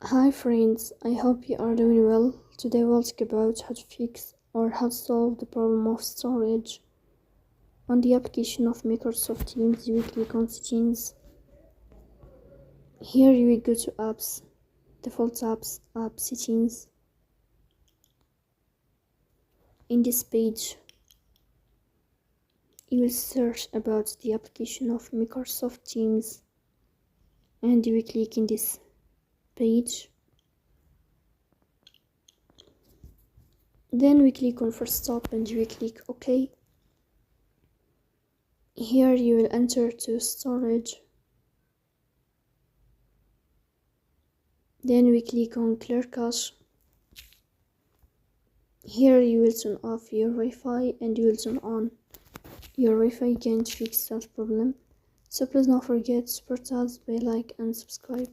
Hi friends, I hope you are doing well. Today we'll talk about how to fix or how to solve the problem of storage on the application of Microsoft Teams. You will click on settings. Here you will go to apps, default apps, app settings. In this page, you will search about the application of Microsoft Teams and you will click in this page. Then we click on first stop and you will click OK. Here you will enter to storage. Then we click on clear cache. Here you will turn off your Wi-Fi and you will turn on your Wi-Fi again to fix that problem. So please don't forget to support us by like and subscribe.